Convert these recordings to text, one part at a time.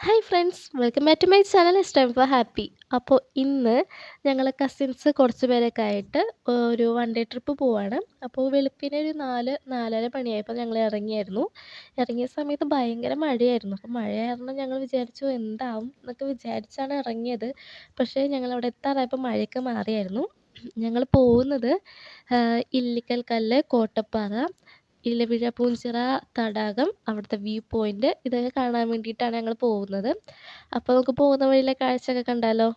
Hi friends, welcome back to my channel. It's time for happy. അപ്പോൾ ഇന്ന് ഞങ്ങൾ cousins കുറച്ച് പേരൊക്കെ ആയിട്ട് ഒരു വൺ ഡേ ട്രിപ്പ് പോവാണ്. അപ്പോൾ വെളുപ്പിനെ ഒരു 4-4:30 മണിയായപ്പോൾ ഞങ്ങൾ ഇറങ്ങിയായിരുന്നു. ഇറങ്ങിയ സമയത്ത് ഭയങ്കര മഴയായിരുന്നു. അപ്പോൾ മഴ കാരണം ഞങ്ങൾ വിചാരിച്ചു എന്താവും എന്നൊക്കെ വിചാരിച്ചാണ് ഇറങ്ങിയത്. പക്ഷേ ഞങ്ങളവിടെ എത്താറായപ്പോൾ മഴയൊക്കെ മാറിയായിരുന്നു. ഞങ്ങൾ പോകുന്നത് ഇല്ലിക്കൽ കല്ല്, കോട്ടപ്പാറ, ഇലവിഴ പൂഞ്ചിറ തടാകം, അവിടുത്തെ വ്യൂ പോയിന്റ് ഇതൊക്കെ കാണാൻ വേണ്ടിയിട്ടാണ് ഞങ്ങൾ പോകുന്നത്. അപ്പോൾ നമുക്ക് പോകുന്ന വഴിയിലെ കാഴ്ചയൊക്കെ കണ്ടാലോ?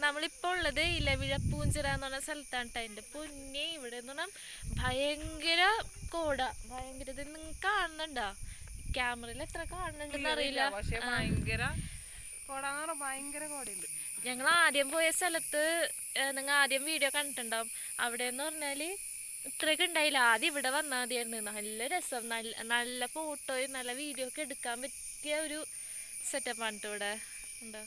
നമ്മളിപ്പോൾ ഉള്ളത് ഇലവിഴ പൂഞ്ചിറ എന്ന് പറഞ്ഞ സ്ഥലത്താണ് കേട്ടോ. എൻ്റെ പൊന്നെ, ഇവിടെ എന്ന് പറഞ്ഞാൽ ഭയങ്കര കോട, ഭയങ്കര ഇത് നിങ്ങൾക്ക് കാണുന്നുണ്ടോ? ക്യാമറയിൽ എത്ര കാണുന്നുണ്ടെന്ന് അറിയില്ല. ഞങ്ങൾ ആദ്യം പോയ സ്ഥലത്ത് നിങ്ങൾ ആദ്യം വീഡിയോ കണ്ടിട്ടുണ്ടാവും. അവിടെ എന്ന് പറഞ്ഞാൽ ഇത്രയൊക്കെ ഉണ്ടായില്ല. ആദ്യം ഇവിടെ വന്നാൽ മതിയായിരുന്നു. നല്ല രസം, നല്ല ഫോട്ടോയും നല്ല വീഡിയോ ഒക്കെ എടുക്കാൻ പറ്റിയ ഒരു സെറ്റപ്പാണ് കേട്ടോ ഇവിടെ. ഉണ്ടോ?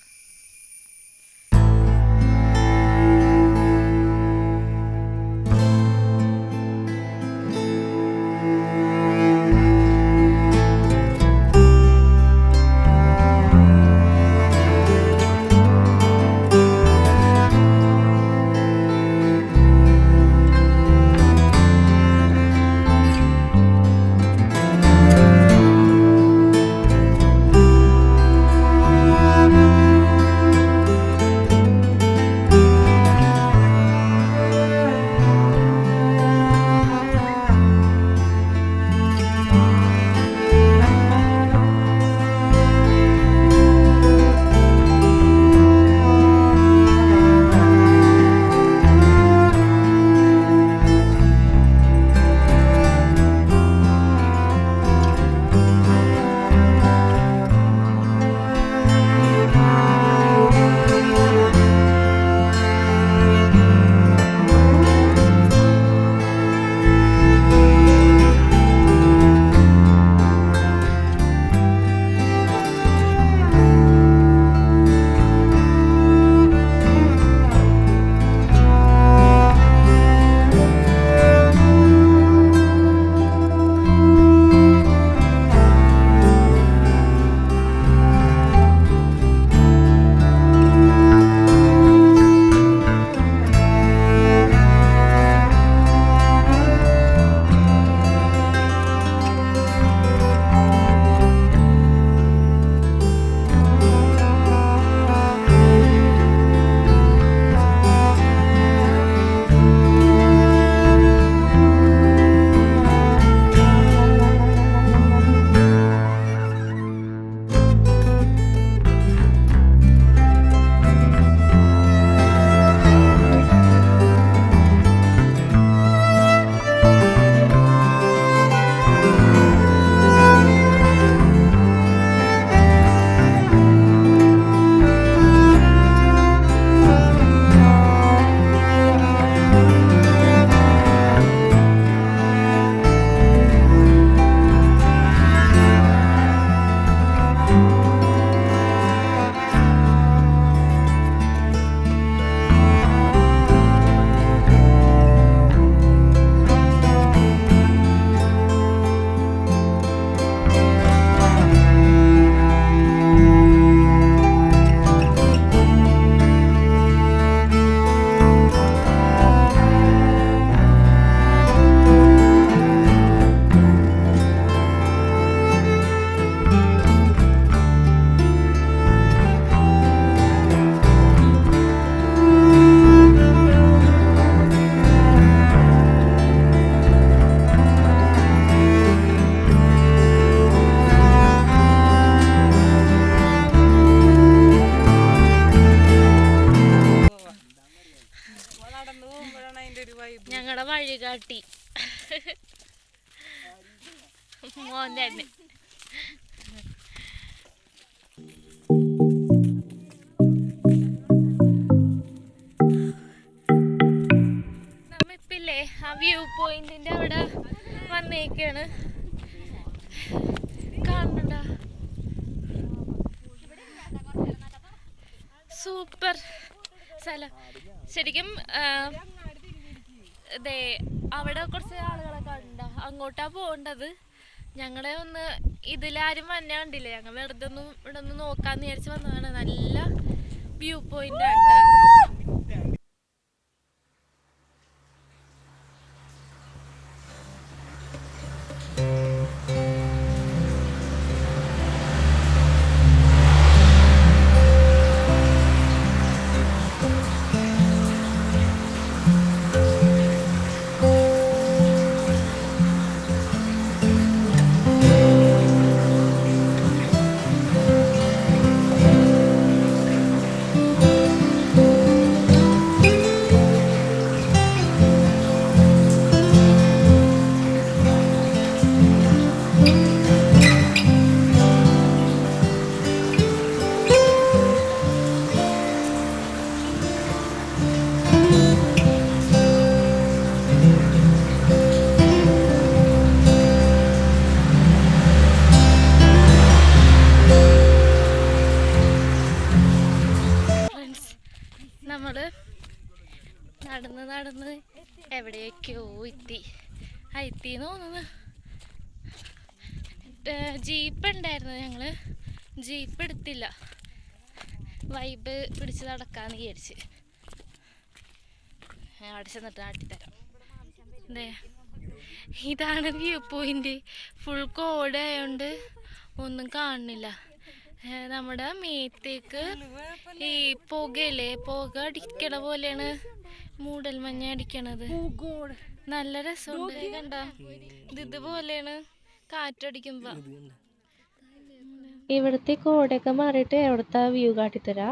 തന്നെ. നമ്മിപ്പില്ലേ ആ വ്യൂ പോയിന്റിന്റെ അവിടെ വന്നേക്കാണ്. കാണണ്ട, സൂപ്പർ സ്ഥലം ശരിക്കും. അതെ, അവിടെ കുറച്ച് ആളുകളെ കണ്ട, അങ്ങോട്ടാ പോകേണ്ടത്. ഞങ്ങളെ ഒന്ന് ഇതിലാരും വന്നെ കണ്ടില്ലേ, ഞങ്ങൾ വെറുതെ ഒന്ന് ഇവിടെ ഒന്ന് നോക്കാന്ന് വിചാരിച്ച് വന്നതാണ്. നല്ല വ്യൂ പോയിന്റ് ആട്ടോ. നടന്ന് എവിടെയൊക്കെയോ എത്തിന്ന് തോന്നുന്നു. ജീപ്പ് ഉണ്ടായിരുന്നു, ഞങ്ങള് ജീപ്പ് എടുത്തില്ല, വൈബ് പിടിച്ച് നടക്കാന്ന് വിചാരിച്ച്. അവിടെ ചെന്നിട്ട് നാട്ടിത്തരാം. അതെ, ഇതാണ് വ്യൂ പോയിന്റ്. ഫുൾ കോടായോണ്ട് ഒന്നും കാണുന്നില്ല. നമ്മുടെ മേത്തേക്ക് ഈ പുകയില്ലേ, പുക അടിക്കണ പോലെയാണ് മൂടൽ മഞ്ഞ അടിക്കണത്. നല്ല രസമുണ്ട്. കണ്ട, ഇതുപോലെയാണ് കാറ്റടിക്കുമ്പോ. ഇവിടുത്തെ കോടയൊക്കെ മാറിയിട്ട് എവിടുത്തെ വ്യൂ കാട്ടിത്തരാ.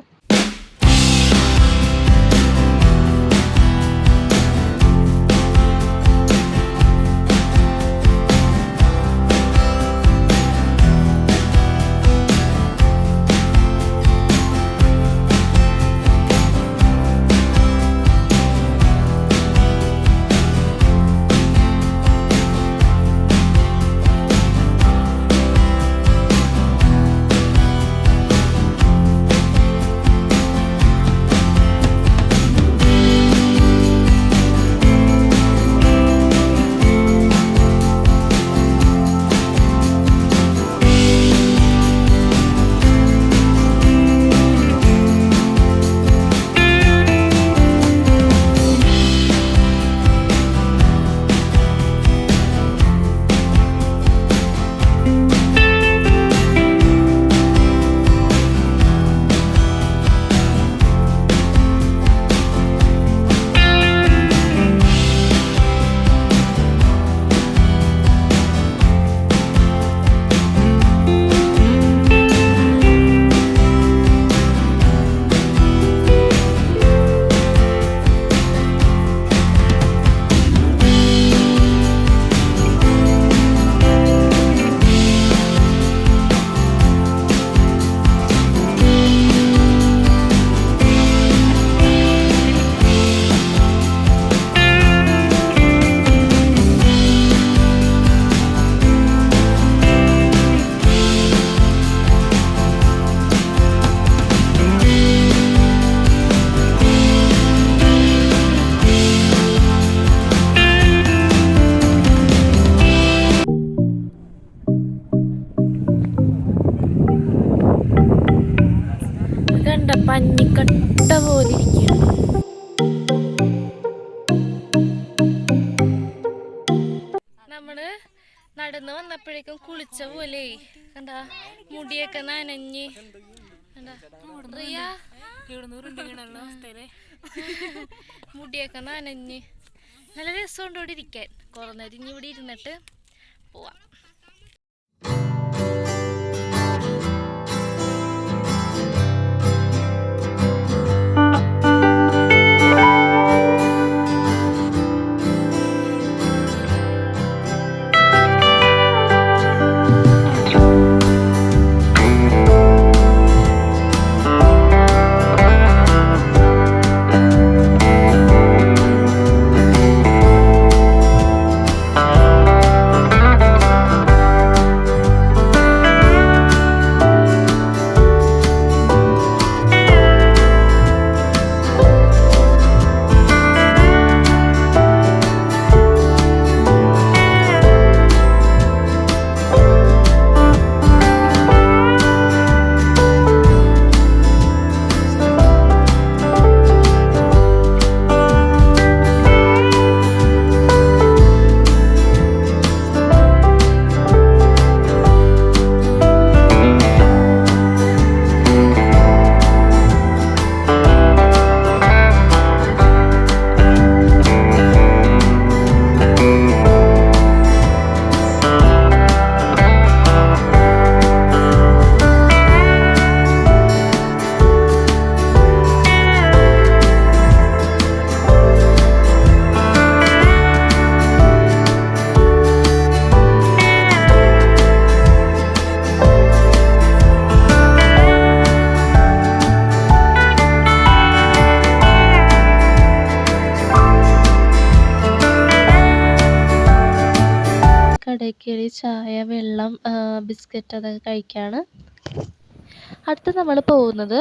പഞ്ഞിക്കട്ട പോലെ ഇരിക്കുകയാണ്. നമ്മള് നടന്ന് വന്നപ്പോഴേക്കും കുളിച്ച പോലെ എന്താ മുടിയൊക്കെ നനഞ്ഞ് മുടിയൊക്കെ നനഞ്ഞ് നല്ല രസമുണ്ട് ഇവിടെ ഇരിക്കാൻ. കുറേ നേരം ഇനി ഇവിടെ ഇരുന്നിട്ട് പോവാം. ചായ, വെള്ളം, ബിസ്ക്കറ്റ് അതൊക്കെ കഴിക്കുകയാണ്. അടുത്ത് നമ്മൾ പോകുന്നത്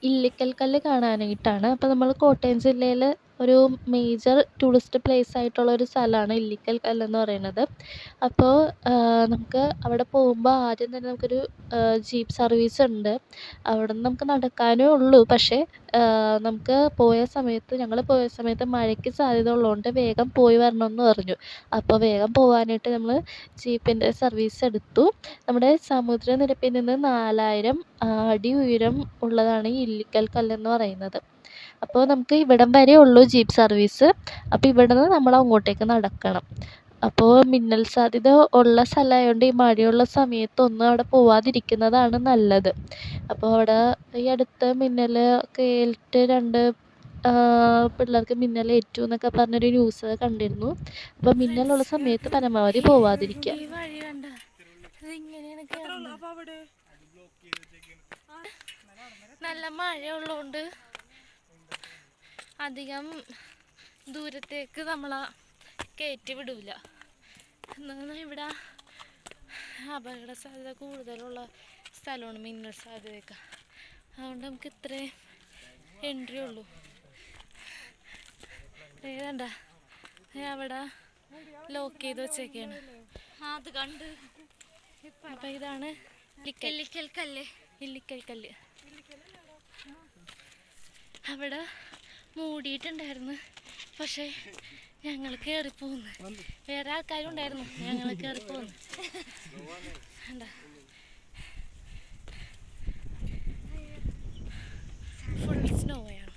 ഇല്ലിക്കൽ കല്ല് കാണാനായിട്ടാണ്. അപ്പോൾ നമ്മൾ കോട്ടയം ജില്ലയിൽ ഒരു മേജർ ടൂറിസ്റ്റ് പ്ലേസ് ആയിട്ടുള്ള ഒരു സ്ഥലമാണ് ഇല്ലിക്കൽ കല്ല് എന്ന് പറയുന്നത്. അപ്പോൾ നമുക്ക് അവിടെ പോകുമ്പോൾ ആദ്യം തന്നെ നമുക്കൊരു ജീപ്പ് സർവീസ് ഉണ്ട്. അവിടെ നിന്ന് നമുക്ക് നടക്കാനേ ഉള്ളൂ. പക്ഷേ നമുക്ക് ഞങ്ങൾ പോയ സമയത്ത് മഴയ്ക്ക് സാധ്യത ഉള്ളതുകൊണ്ട് വേഗം പോയി വരണമെന്ന് പറഞ്ഞു. അപ്പോൾ വേഗം പോകാനായിട്ട് നമ്മൾ ജീപ്പിൻ്റെ സർവീസ് എടുത്തു. നമ്മുടെ സമുദ്രനിരപ്പിൽ നിന്ന് 4000 അടി ഉയരം ഉള്ളതാണ് ഈ ഇല്ലിക്കൽ കല്ലെന്ന് പറയുന്നത്. അപ്പോൾ നമുക്ക് ഇവിടം വരെ ഉള്ളൂ ജീപ്പ് സർവീസ്. അപ്പോൾ ഇവിടെ നിന്ന് നമ്മൾ അങ്ങോട്ടേക്ക് നടക്കണം. അപ്പോൾ മിന്നൽ സാധ്യത ഉള്ള സ്ഥലമായതുകൊണ്ട് ഈ മഴയുള്ള സമയത്തൊന്നും അവിടെ പോവാതിരിക്കുന്നതാണ് നല്ലത്. അപ്പോൾ അവിടെ ഈ അടുത്ത് മിന്നൽ ഒക്കെ ഏറ്റ് 2 പിള്ളേർക്ക് മിന്നലേറ്റു എന്നൊക്കെ പറഞ്ഞൊരു ന്യൂസ് കണ്ടിരുന്നു. അപ്പോൾ മിന്നലുള്ള സമയത്ത് പരമാവധി പോവാതിരിക്കുക. നല്ല മഴയുള്ളതുകൊണ്ട് അധികം ദൂരത്തേക്ക് നമ്മളെ കയറ്റി വിടൂല. എന്നാൽ ഇവിടെ അപകട സാധ്യത കൂടുതലുള്ള സ്ഥലമാണ് മിന്നൽ സാധ്യതയൊക്കെ. അതുകൊണ്ട് നമുക്ക് ഇത്രേ എൻട്രി ഉള്ളൂ. ഏതാണ്ട അവിടെ ലോക്ക് ചെയ്ത് വെച്ചേക്കാണ്. അത് കണ്ട്. അപ്പം ഇതാണ് ഇല്ലിക്കൽ കല്ല്. അവിടെ മൂടിയിട്ടുണ്ടായിരുന്നു, പക്ഷെ ഞങ്ങൾ കയറിപ്പോന്ന്. വേറെ ആൾക്കാരും ഉണ്ടായിരുന്നു, ഞങ്ങൾ കയറിപ്പോന്ന്. ഫുൾ സ്നോയാണ്.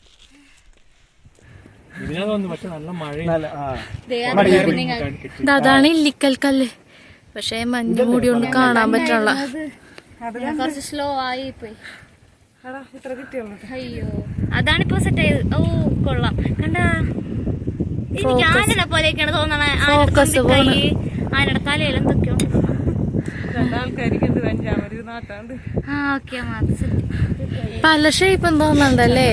അതാണ് ഇല്ലിക്കൽ കല്ല്. പക്ഷെ മഞ്ഞ് മൂടിയോണ്ട് കാണാൻ പറ്റുള്ള. കുറച്ച് സ്ലോ ആയി പോയി. അയ്യോ, അതാണിപ്പോ സെറ്റ് ആയത്. ഓ കൊള്ളാം. കണ്ട എനിക്ക് ആനനെ പോലെയൊക്കെയാണ് തോന്നണേ. ആനയുടെ തലയിൽ എന്തൊക്കെയോ പല ഷേപ്പും തോന്നുന്നുണ്ടല്ലേ.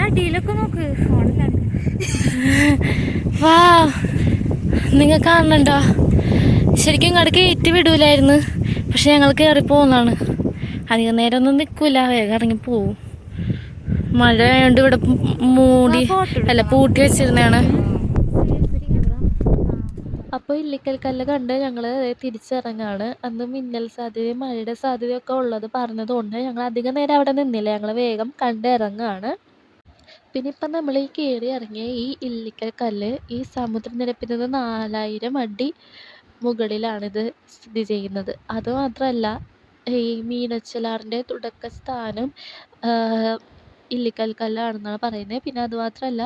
അടിയിലൊക്കെ നോക്ക്, ഫോണിലാണ്. വാ, നിങ്ങൾ കാണണ്ടോ? ശരിക്കും ഇങ്ങോട്ട് കയറ്റി വിടൂലായിരുന്നു, പക്ഷെ ഞങ്ങൾ കയറി പോകുന്നതാണ്. അധികം നേരം ഒന്നും നിൽക്കൂല, വേഗം ഇറങ്ങി പോവും. മഴ ആയതുകൊണ്ട് ഇവിടെ പൂട്ടി വെച്ചിരുന്നാണ്. അപ്പോൾ ഇല്ലിക്കൽ കല്ല് കണ്ട് ഞങ്ങൾ തിരിച്ചിറങ്ങാണ്. അന്ന് മിന്നൽ സാധ്യതയും മഴയുടെ സാധ്യതയൊക്കെ ഉള്ളത് പറഞ്ഞതുകൊണ്ട് ഞങ്ങൾ അധികം നേരം അവിടെ നിന്നില്ല. ഞങ്ങൾ വേഗം കണ്ടിറങ്ങുകയാണ്. പിന്നെ ഇപ്പം നമ്മൾ ഈ കയറി ഇറങ്ങിയ ഈ ഇല്ലിക്കൽ കല്ല് ഈ സമുദ്രനിരപ്പിൽ നിന്ന് 4000 അടി മുകളിലാണിത് സ്ഥിതി ചെയ്യുന്നത്. അതുമാത്രമല്ല, ഈ മീനച്ചിലാറിൻ്റെ തുടക്കസ്ഥാനം ഇല്ലിക്കൽ കല്ലാണെന്നാണ് പറയുന്നത്. പിന്നെ അതുമാത്രമല്ല,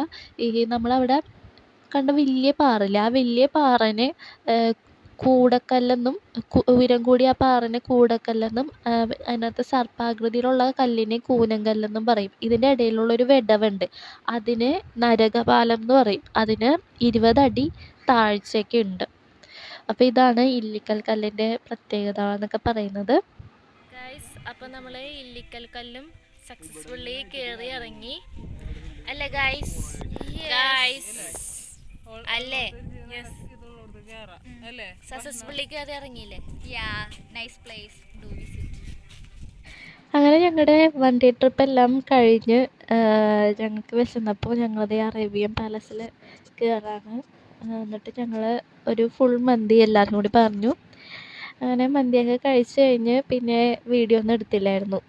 ഈ നമ്മളവിടെ കണ്ട വലിയ പാറയില്ലേ, ആ വലിയ പാറനെ കൂടക്കല്ലെന്നും, ഉയരം കൂടിയ ആ പാറനെ കൂടക്കല്ലെന്നും, അതിനകത്ത് സർപ്പാകൃതിയിലുള്ള കല്ലിനെ കൂനങ്കല്ലെന്നും പറയും. ഇതിൻ്റെ ഇടയിലുള്ളൊരു വിടവുണ്ട്, അതിന് നരകപാലം എന്ന് പറയും. അതിന് 20 അടി താഴ്ചയൊക്കെ ഉണ്ട്. അപ്പോൾ ഇതാണ് ഇല്ലിക്കൽ കല്ലിൻ്റെ പ്രത്യേകത എന്നൊക്കെ പറയുന്നത്. അപ്പോൾ നമ്മൾ ഇല്ലിക്കൽ കല്ലും സക്സസ്ഫുള്ളി കയറി ഇറങ്ങി അല്ലേ ഗൈസ്? അല്ലേ, സക്സസ്ഫുള്ളി കയറി ഇറങ്ങിയില്ലേ? Nice place, do visit. അങ്ങനെ ഞങ്ങളുടെ വൺ ഡേ ട്രിപ്പ് എല്ലാം കഴിഞ്ഞ് ഞങ്ങൾക്ക് വിശന്നപ്പോൾ ഞങ്ങളത് അറേബ്യൻ പാലസിൽ കയറാണ്. എന്നിട്ട് ഞങ്ങൾ ഒരു ഫുൾ മന്തി എല്ലാവരും കൂടി പറഞ്ഞു. അങ്ങനെ മന്തിയൊക്കെ കഴിച്ച് കഴിഞ്ഞ് പിന്നെ വീഡിയോ ഒന്നും എടുത്തില്ലായിരുന്നു.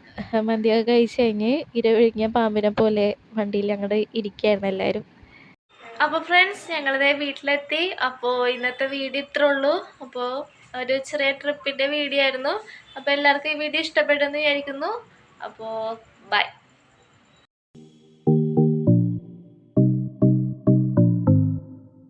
മന്തിയൊക്കെ കഴിച്ച് കഴിഞ്ഞ് ഇരവിഴുങ്ങിയ പാമ്പിനെ പോലെ വണ്ടിയിൽ ഞങ്ങളുടെ ഇരിക്കുകയായിരുന്നു എല്ലാവരും. അപ്പോൾ ഫ്രണ്ട്സ്, ഞങ്ങളിതേ വീട്ടിലെത്തി. അപ്പോൾ ഇന്നത്തെ വീഡിയോ ഇത്രേ ഉള്ളൂ. അപ്പോൾ ഒരു ചെറിയ ട്രിപ്പിൻ്റെ വീഡിയോ ആയിരുന്നു. അപ്പോൾ എല്ലാവർക്കും ഈ വീഡിയോ ഇഷ്ടപ്പെട്ടെന്ന് വിചാരിക്കുന്നു. അപ്പോൾ ബൈ.